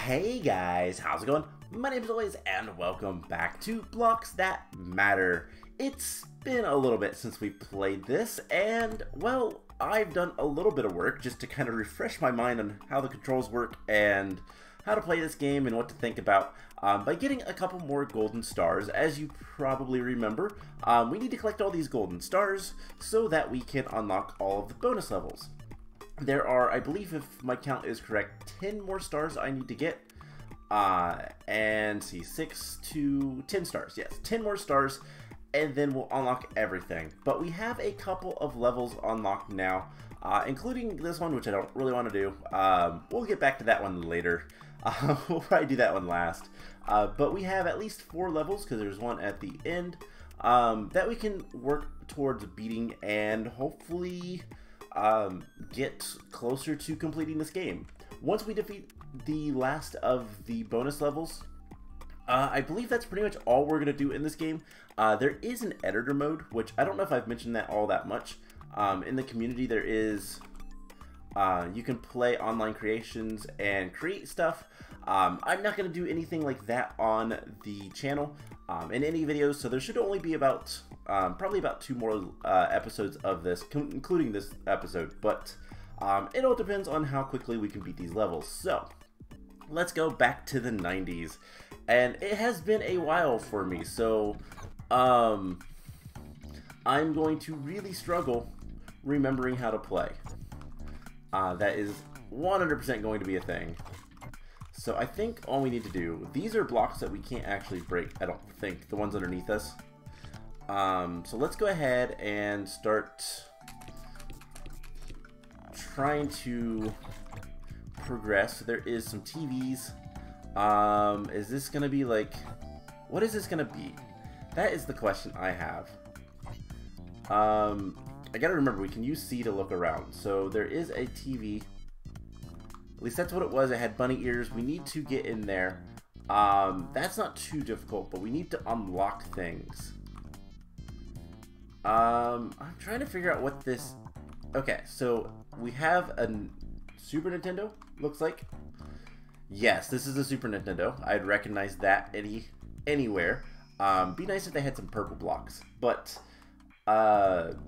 Hey guys, how's it going? My name is Always and welcome back to Blocks That Matter. It's been a little bit since we played this and, well, I've done a little bit of work just to kind of refresh my mind on how the controls work and how to play this game and what to think about by getting a couple more golden stars. As you probably remember, we need to collect all these golden stars so that we can unlock all of the bonus levels. There are, I believe if my count is correct, 10 more stars I need to get. And see, 6 to 10 stars. Yes, 10 more stars, and then we'll unlock everything. But we have a couple of levels unlocked now, including this one, which I don't really want to do. We'll get back to that one later. We'll probably do that one last. But we have at least 4 levels, because there's one at the end, that we can work towards beating and hopefully get closer to completing this game. Once we defeat the last of the bonus levels, I believe that's pretty much all we're going to do in this game. There is an editor mode, which I don't know if I've mentioned that all that much. In the community there is, you can play online creations and create stuff. I'm not going to do anything like that on the channel in any videos, so there should only be about probably about 2 more episodes of this, including this episode, but it all depends on how quickly we can beat these levels. So let's go back to the 90s, and it has been a while for me, so I'm going to really struggle remembering how to play. That is 100% going to be a thing. So I think all we need to do, these are blocks that we can't actually break, I don't think, the ones underneath us. So let's go ahead and start trying to progress. So there is some TVs. Is this gonna be like, what is this gonna be? That is the question I have. I gotta remember, we can use C to look around. So there is a TV. At least that's what it was. It had bunny ears. We need to get in there. That's not too difficult, but we need to unlock things. I'm trying to figure out what this... Okay, so we have a Super Nintendo, looks like. Yes, this is a Super Nintendo. I'd recognize that anywhere. Be nice if they had some purple blocks, but don't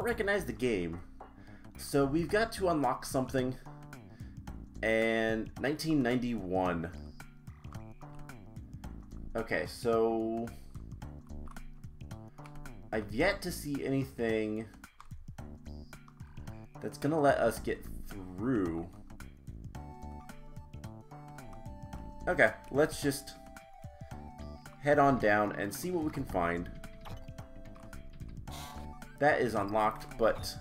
recognize the game. So we've got to unlock something, and 1991. Okay, so I've yet to see anything that's gonna let us get through. Okay, let's just head on down and see what we can find. That is unlocked, but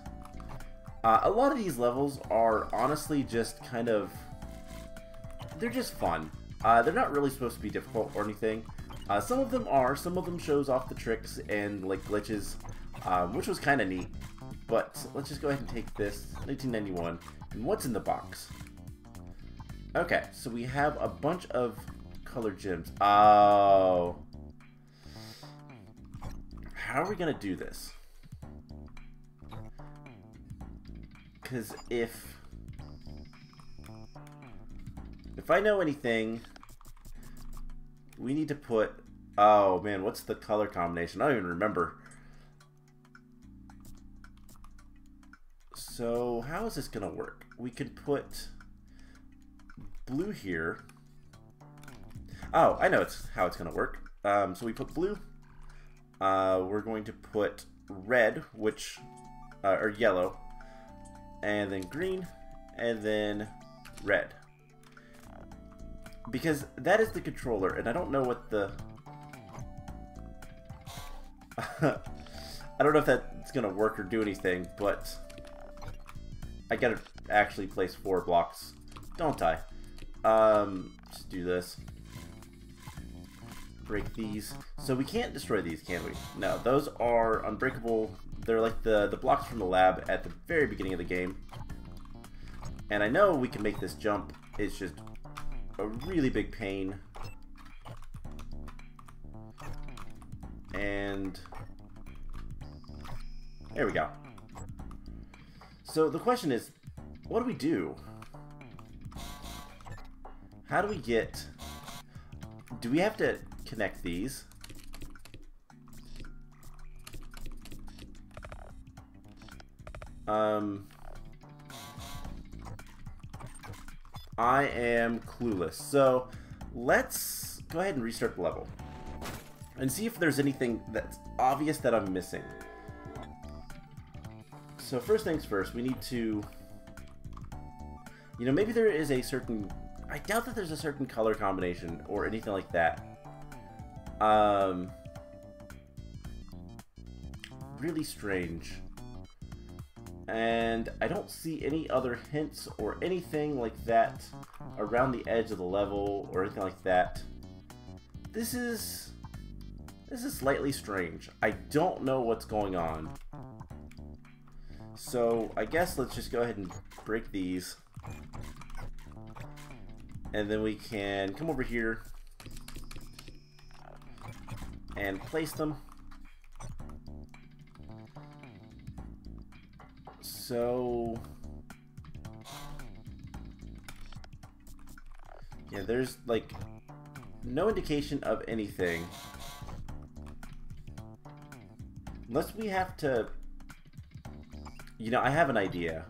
a lot of these levels are honestly just kind of, they're just fun. They're not really supposed to be difficult or anything. Some of them are. Some of them shows off the tricks and like glitches, which was kind of neat. But let's just go ahead and take this 1991. And what's in the box? Okay, so we have a bunch of colored gems. Oh, how are we gonna do this? Because if I know anything, we need to put, oh man, what's the color combination? I don't even remember. So how is this gonna work? We could put blue here. Oh, I know how it's gonna work. So we put blue. We're going to put red, which or yellow, and then green, and then red. Because that is the controller, and I don't know what the... I don't know if that's gonna work or do anything, but I gotta actually place 4 blocks, don't I? Just do this. Break these. So we can't destroy these, can we? No, those are unbreakable. They're like the blocks from the lab at the very beginning of the game. And I know we can make this jump. It's just a really big pain. And there we go. So the question is, what do we do? How do we get... Do we have to connect these? I am clueless. So let's go ahead and restart the level and see if there's anything that's obvious that I'm missing. So first things first, we need to... You know, maybe there is a certain... I doubt that there's a certain color combination or anything like that. Really strange. And I don't see any other hints or anything like that around the edge of the level or anything like that. This is slightly strange. I don't know what's going on. So I guess let's just go ahead and break these. And then we can come over here and place them. So, yeah, there's like no indication of anything. Unless we have to, you know, I have an idea.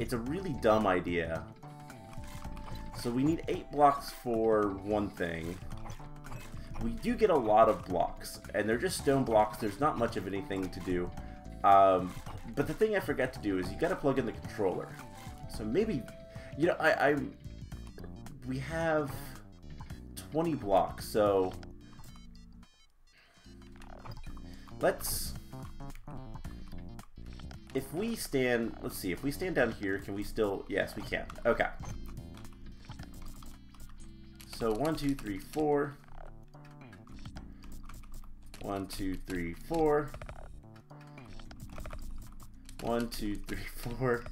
It's a really dumb idea. So we need 8 blocks for one thing. We do get a lot of blocks, and they're just stone blocks. There's not much of anything to do. But the thing I forgot to do is you gotta plug in the controller. So maybe, you know, we have 20 blocks, so let's, if we stand, let's see, if we stand down here, can we still, yes, we can. Okay. So 1, 2, 3, 4. 1, 2, 3, 4. 1, 2, 3, 4.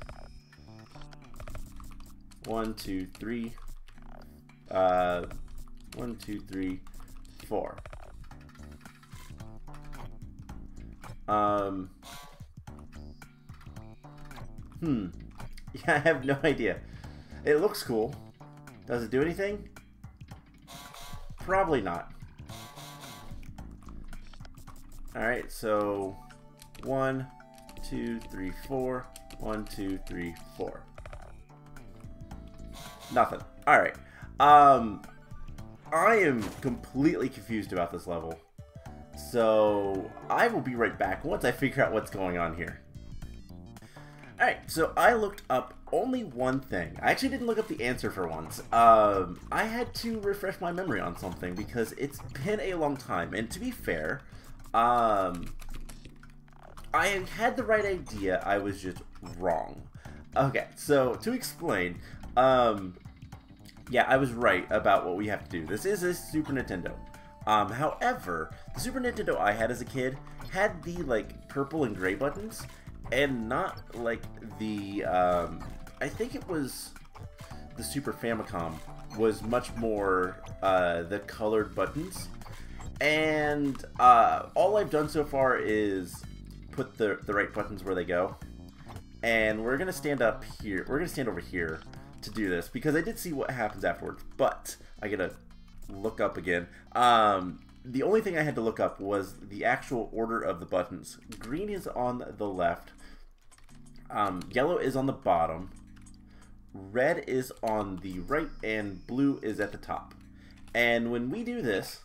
1, 2, 3. 1, 2, 3, 4. Yeah, I have no idea. It looks cool. Does it do anything? Probably not. Alright, so 1, 2, 3, 4. 1, 2, 3, 4. Nothing. Alright. I am completely confused about this level. So I will be right back once I figure out what's going on here. Alright, so I looked up only one thing. I actually didn't look up the answer for once. I had to refresh my memory on something because it's been a long time. And to be fair, I had the right idea, I was just wrong. Okay, so to explain, yeah, I was right about what we have to do. This is a Super Nintendo. However, the Super Nintendo I had as a kid had the, like, purple and gray buttons, and not, like, the, I think it was the Super Famicom was much more, the colored buttons. And, all I've done so far is put the right buttons where they go. And we're gonna stand up here, we're gonna stand over here to do this, because I did see what happens afterwards, but I gotta look up again. The only thing I had to look up was the actual order of the buttons. Green is on the left, yellow is on the bottom, red is on the right, and blue is at the top. And when we do this,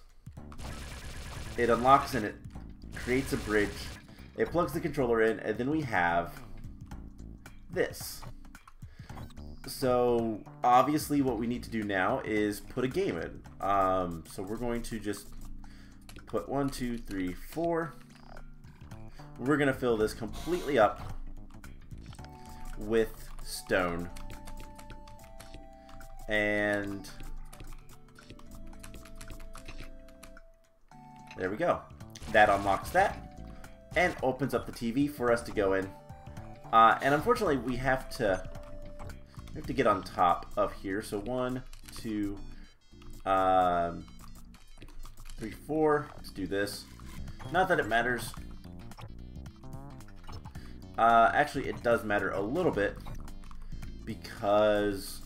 it unlocks and it creates a bridge, it plugs the controller in, and then we have this. So obviously what we need to do now is put a game in. So we're going to just put 1, 2, 3, 4. We're going to fill this completely up with stone. And there we go. That unlocks that and opens up the TV for us to go in. And unfortunately we have to get on top of here. So 1, 2, 3, 4. Let's do this. Not that it matters. Actually, it does matter a little bit because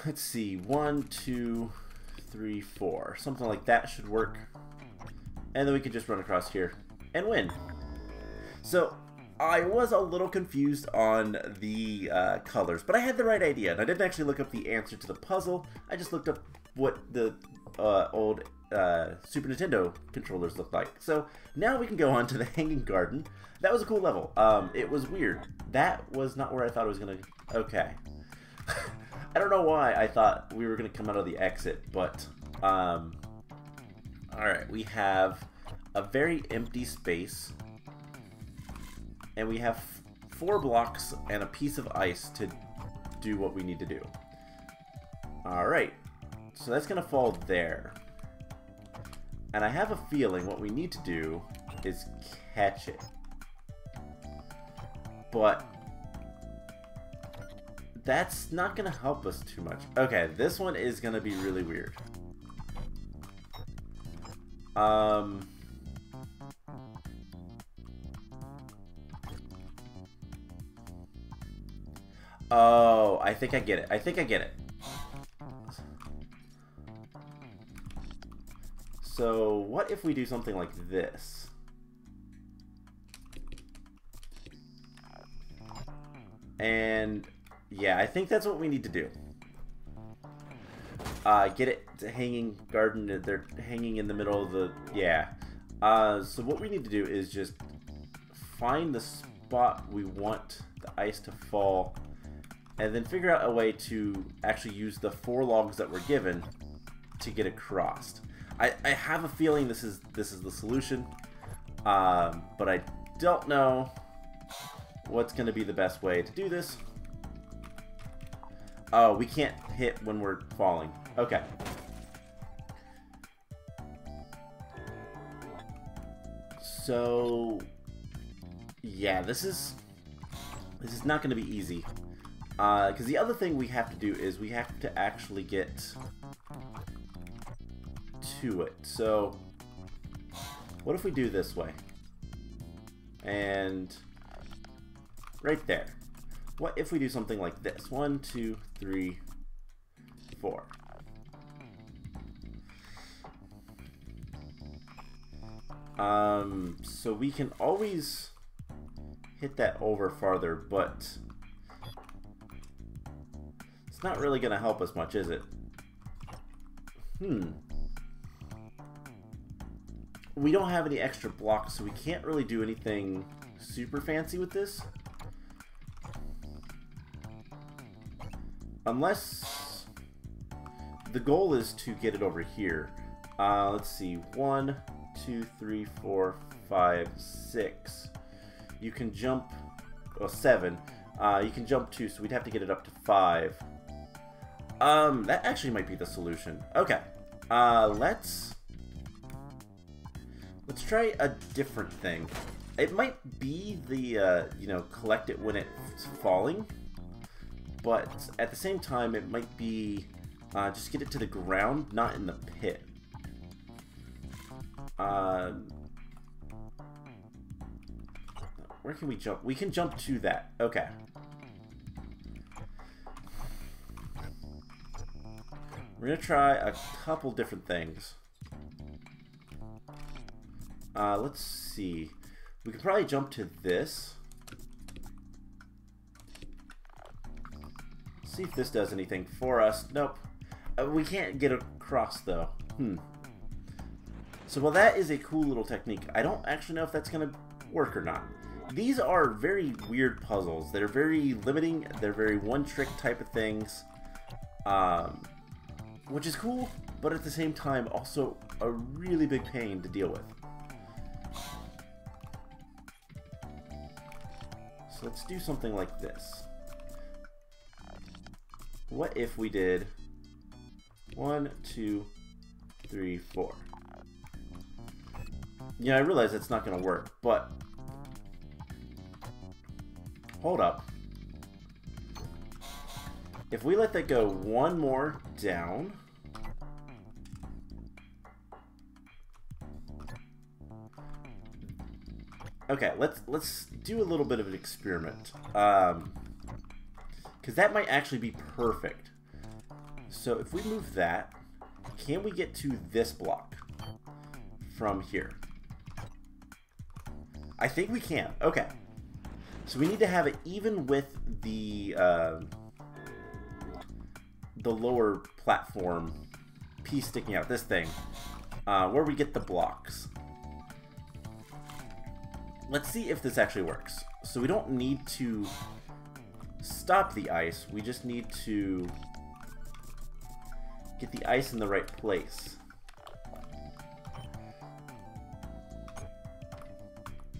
let's see, 1, 2, 3, 4. Something like that should work. And then we can just run across here and win. So I was a little confused on the colors, but I had the right idea. And I didn't actually look up the answer to the puzzle. I just looked up what the old Super Nintendo controllers looked like. So now we can go on to the Hanging Garden. That was a cool level. It was weird. That was not where I thought it was going to... Okay. I don't know why I thought we were going to come out of the exit, but... Alright, we have a very empty space. And we have 4 blocks and a piece of ice to do what we need to do. Alright, so that's going to fall there. And I have a feeling what we need to do is catch it. But that's not going to help us too much. Okay, this one is going to be really weird. Oh, I think I get it. I think I get it. So, what if we do something like this? And, yeah, I think that's what we need to do. Get it to Hanging Garden. They're hanging in the middle of the... Yeah. So what we need to do is just find the spot we want the ice to fall, and then figure out a way to actually use the 4 logs that we're given to get across. I have a feeling this is the solution, but I don't know what's going to be the best way to do this. Oh, we can't hit when we're falling. Okay. So, yeah, this is not going to be easy. Because the other thing we have to do is we have to actually get to it. So, what if we do this way? And right there. What if we do something like this? 1, 2, 3, 4. So we can always hit that over farther, but it's not really going to help us much, is it? We don't have any extra blocks, so we can't really do anything super fancy with this. Unless the goal is to get it over here. Let's see. 1, 2, 3, 4, 5, 6. You can jump... Well, 7. You can jump 2, so we'd have to get it up to 5. That actually might be the solution. Okay. Let's try a different thing. It might be the, you know, collect it when it's falling. But at the same time, it might be just get it to the ground, not in the pit. Where can we jump? We can jump to that. Okay. We're going to try a couple different things. Let's see. We could probably jump to this. See if this does anything for us. Nope. We can't get across, though. So, well, that is a cool little technique. I don't actually know if that's going to work or not. These are very weird puzzles. They're very limiting. They're very one-trick type of things. Which is cool, but at the same time, also a really big pain to deal with. So let's do something like this. What if we did 1, 2, 3, 4? Yeah, I realize that's not going to work, but hold up. If we let that go one more down, okay, let's do a little bit of an experiment, because that might actually be perfect. So if we move that, can we get to this block from here? I think we can. Okay. So we need to have it even with the lower platform piece sticking out, this thing, where we get the blocks. Let's see if this actually works. So we don't need to stop the ice, we just need to get the ice in the right place.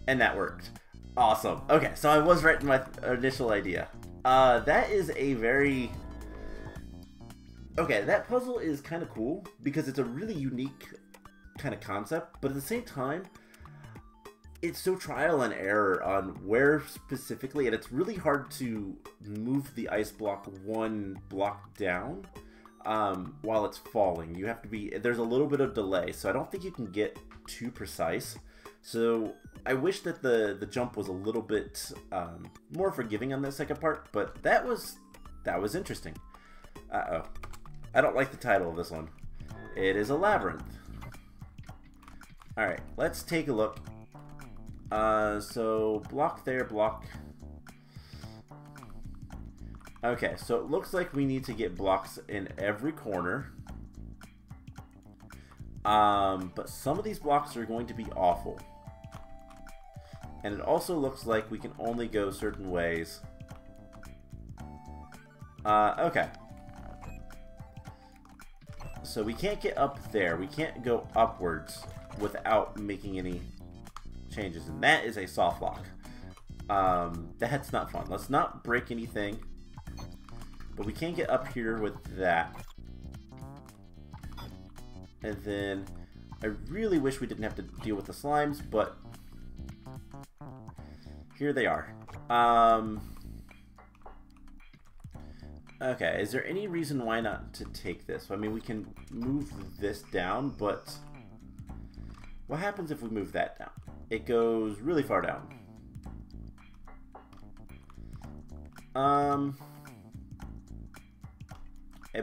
And that worked. Awesome. Okay, so I was right in my initial idea. That is a very... Okay, that puzzle is kind of cool because it's a really unique kind of concept, but at the same time, it's so trial and error on where specifically, and it's really hard to move the ice block one block down while it's falling. You have to be... There's a little bit of delay, so I don't think you can get too precise. So I wish that the jump was a little bit more forgiving on the second part, but that was interesting. Uh-oh. I don't like the title of this one. It is a labyrinth. Alright, let's take a look. So block there, block. Okay, so it looks like we need to get blocks in every corner. But some of these blocks are going to be awful. And it also looks like we can only go certain ways. Okay. So we can't get up there. We can't go upwards without making any changes. And that is a soft lock. That's not fun. Let's not break anything. But we can get up here with that. And then I really wish we didn't have to deal with the slimes, but here they are. Okay, is there any reason why not to take this? I mean, we can move this down, but what happens if we move that down? It goes really far down.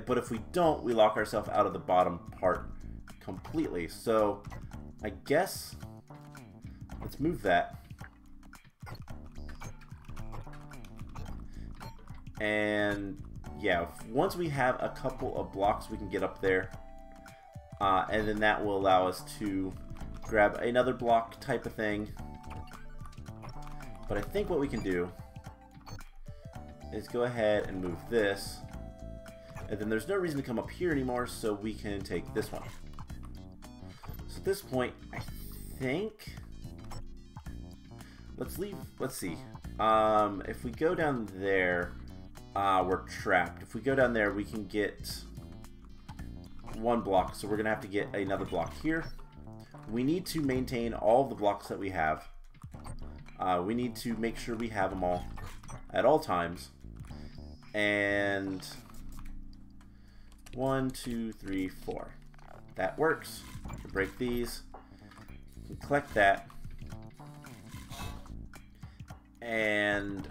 But if we don't, we lock ourselves out of the bottom part completely. So I guess let's move that. And yeah, once we have a couple of blocks, we can get up there. And then that will allow us to grab another block type of thing. But I think what we can do is go ahead and move this. And then there's no reason to come up here anymore, so we can take this one. So at this point, I think... Let's see. If we go down there, we're trapped. If we go down there, we can get one block, so we're going to have to get another block here. We need to maintain all the blocks that we have. We need to make sure we have them all at all times. And 1, 2, 3, 4. That works. We'll break these. We collect that. And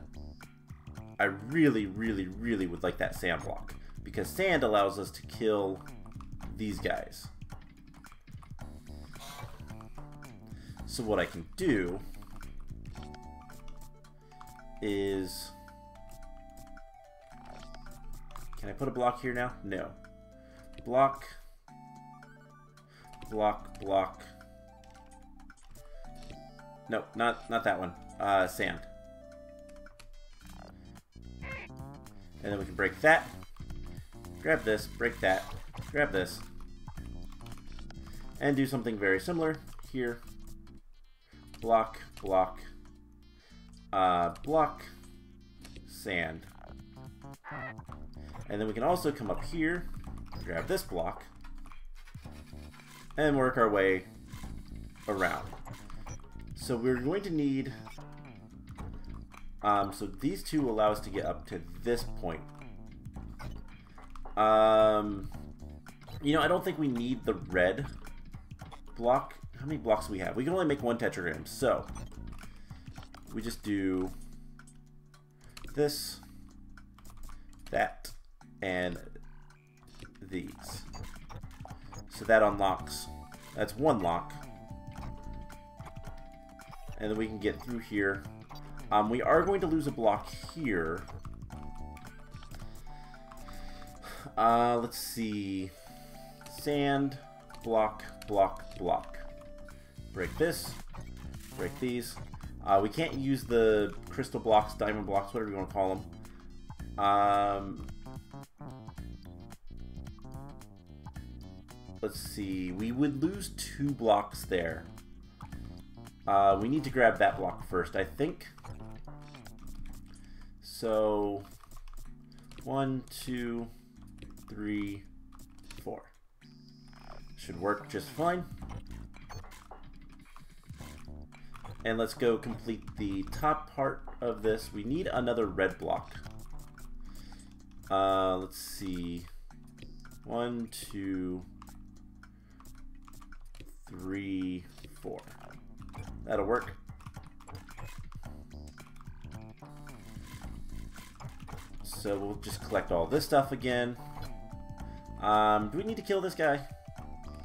I really, really, really would like that sand block, because sand allows us to kill these guys. So what I can do is... Can I put a block here now? No. Block. Block, block. No, not that one. Sand. And then we can break that. Grab this, break that, grab this. And do something very similar here. Block, block, block, sand. And then we can also come up here, grab this block, and work our way around. So we're going to need... so these two allow us to get up to this point. You know, I don't think we need the red block. How many blocks do we have? We can only make one tetragram, so we just do this, that, and these. So that unlocks, that's one lock. And then we can get through here. We are going to lose a block here. Let's see. Sand, block, block, block. Break this. Break these. We can't use the crystal blocks, diamond blocks, whatever you want to call them. Let's see. We would lose 2 blocks there. We need to grab that block first, I think. So, 1, 2, 3, 4. Should work just fine. And let's go complete the top part of this. We need another red block. Let's see. 1, 2, 3, 4. That'll work. So we'll just collect all this stuff again. Do we need to kill this guy?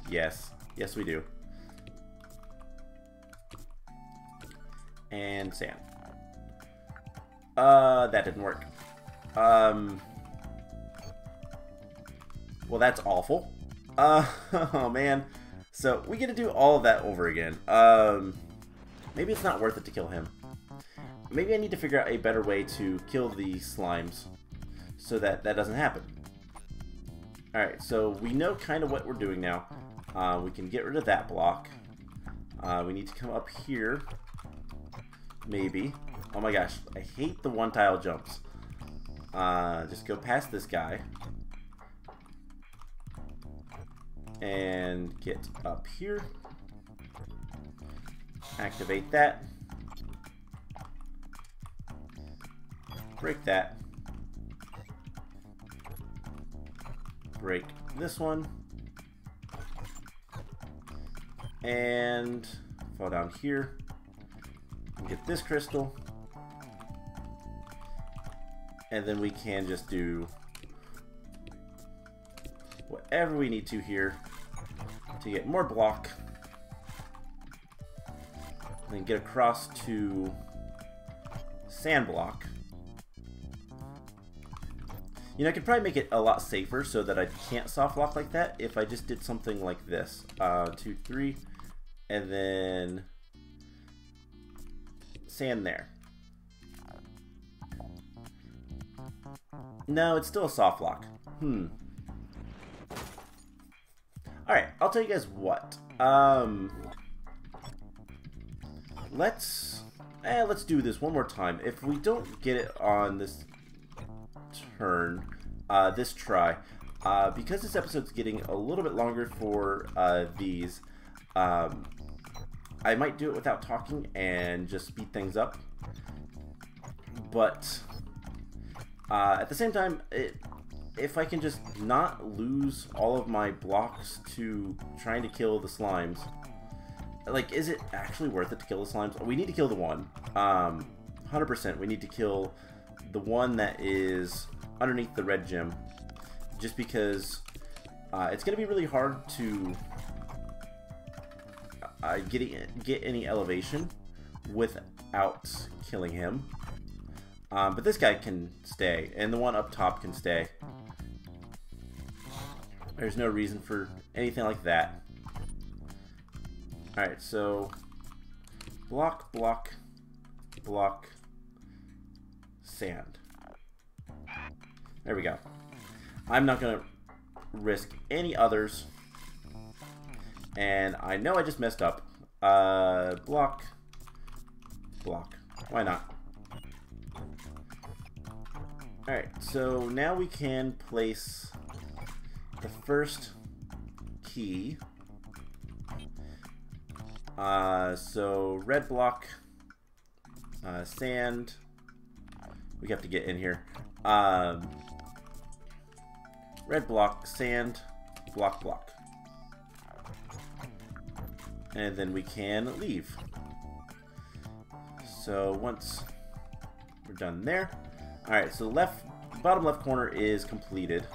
Yes. Yes, we do. And sand. That didn't work. Well, that's awful. Oh man. So we get to do all of that over again. Maybe it's not worth it to kill him. Maybe I need to figure out a better way to kill the slimes so that that doesn't happen. Alright, so we know kind of what we're doing now. We can get rid of that block. We need to come up here. Maybe. Oh my gosh, I hate the one tile jumps. Just go past this guy. And get up here. Activate that. Break that. Break this one. And fall down here. Get this crystal. And then we can just do whatever we need to here to get more block. And then get across to sand block. You know, I could probably make it a lot safer so that I can't soft lock like that if I just did something like this. 2, 3, and then sand there. No, it's still a soft lock. Alright, I'll tell you guys what. Let's do this one more time. If we don't get it on this turn, this try, because this episode's getting a little bit longer for these, I might do it without talking and just speed things up. But at the same time, if I can just not lose all of my blocks to trying to kill the slimes, like, is it actually worth it to kill the slimes? We need to kill the one. 100%. We need to kill the one that is underneath the red gem, just because it's going to be really hard to get any elevation without killing him. But this guy can stay, and the one up top can stay. There's no reason for anything like that. Alright, so block, block, block, sand. There we go. I'm not going to risk any others. And I know I just messed up. Block, block. Why not? Alright, so now we can place the first key. So red block, sand. We have to get in here. Red block, sand, block, block. And then we can leave. So once we're done there. Alright, so bottom left corner is completed.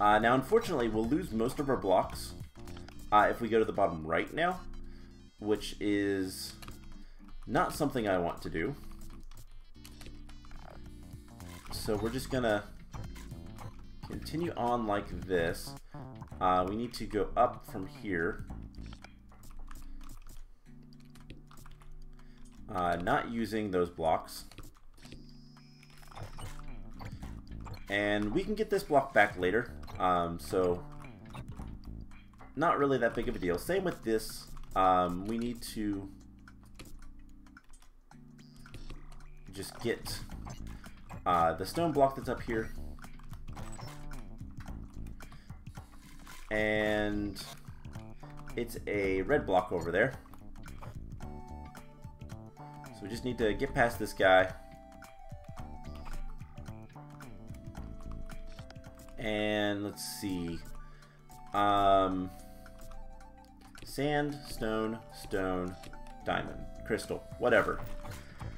Now, unfortunately, we'll lose most of our blocks if we go to the bottom right now, which is not something I want to do. So we're just gonna continue on like this. We need to go up from here. Not using those blocks. And we can get this block back later. So not really that big of a deal. Same with this. We need to just get the stone block that's up here. And it's a red block over there. So we just need to get past this guy. And let's see. Sand, stone, stone, diamond, crystal, whatever.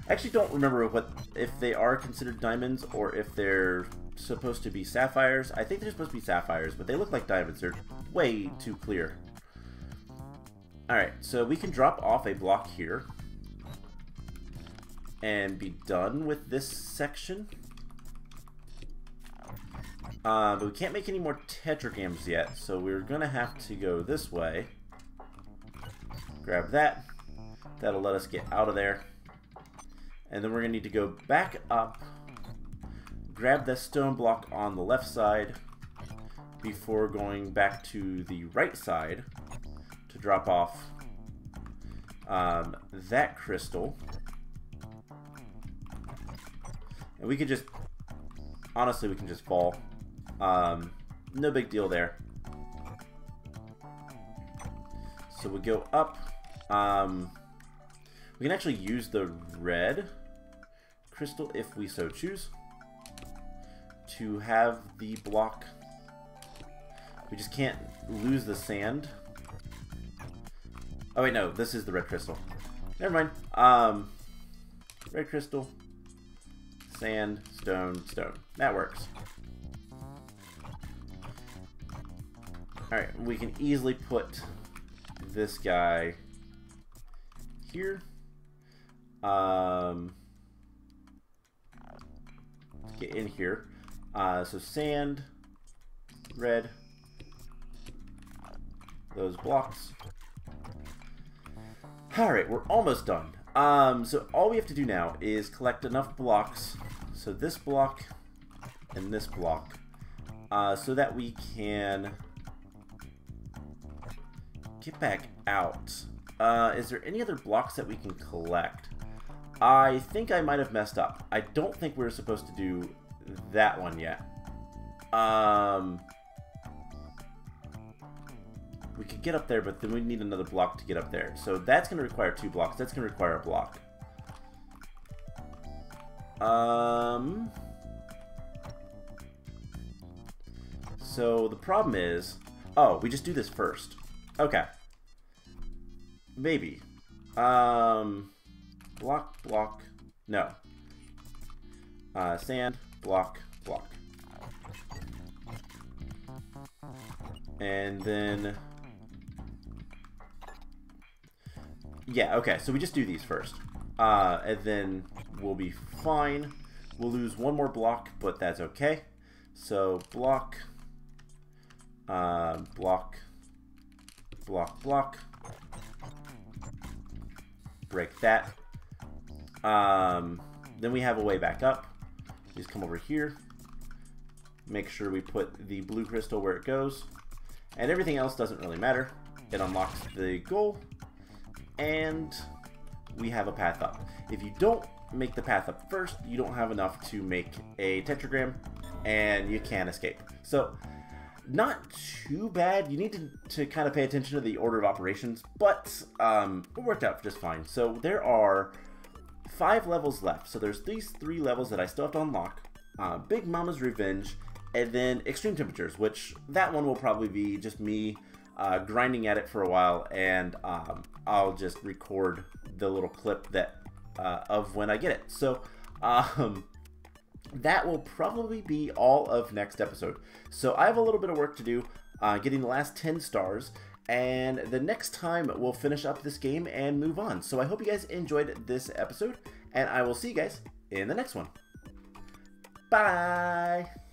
I actually don't remember if they are considered diamonds or if they're supposed to be sapphires. I think they're supposed to be sapphires, but they look like diamonds. They're way too clear. Alright, so we can drop off a block here and be done with this section. But we can't make any more tetragrams yet, so we're gonna have to go this way. Grab that. That'll let us get out of there. And then we're gonna need to go back up, grab that stone block on the left side before going back to the right side to drop off that crystal. And we could just, honestly, we can just fall. No big deal there. So we go up. We can actually use the red crystal if we so choose to have the block. We just can't lose the sand. Oh wait, no, this is the red crystal. Never mind. Red crystal, sand, stone, stone. That works. Alright, we can easily put this guy here. Get in here. So sand, red, those blocks. Alright, we're almost done. So all we have to do now is collect enough blocks, so this block and this block, so that we can get back out. Is there any other blocks that we can collect? I think I might have messed up. I don't think we were supposed to do that one yet. We could get up there, but then we need another block to get up there. So that's going to require 2 blocks. That's going to require a block. So the problem is... Oh, we just do this first. Okay. Maybe. Block, block. No. Sand, block, block. And then... Yeah, okay, so we just do these first. And then we'll be fine. We'll lose 1 more block, but that's okay. So, block, block, block, block. Break that. Then we have a way back up. Just come over here. Make sure we put the blue crystal where it goes. And everything else doesn't really matter. It unlocks the goal. And we have a path up. If you don't make the path up first, you don't have enough to make a tetragram, and you can't escape. So, not too bad. You need to kind of pay attention to the order of operations, but it worked out just fine. So there are 5 levels left. So there's these 3 levels that I still have to unlock. Big Mama's Revenge, and then Extreme Temperatures, which that one will probably be just me grinding at it for a while, and I'll just record the little clip that of when I get it. So that will probably be all of next episode. So I have a little bit of work to do getting the last 10 stars, and the next time we'll finish up this game and move on. So I hope you guys enjoyed this episode, and I will see you guys in the next one. Bye!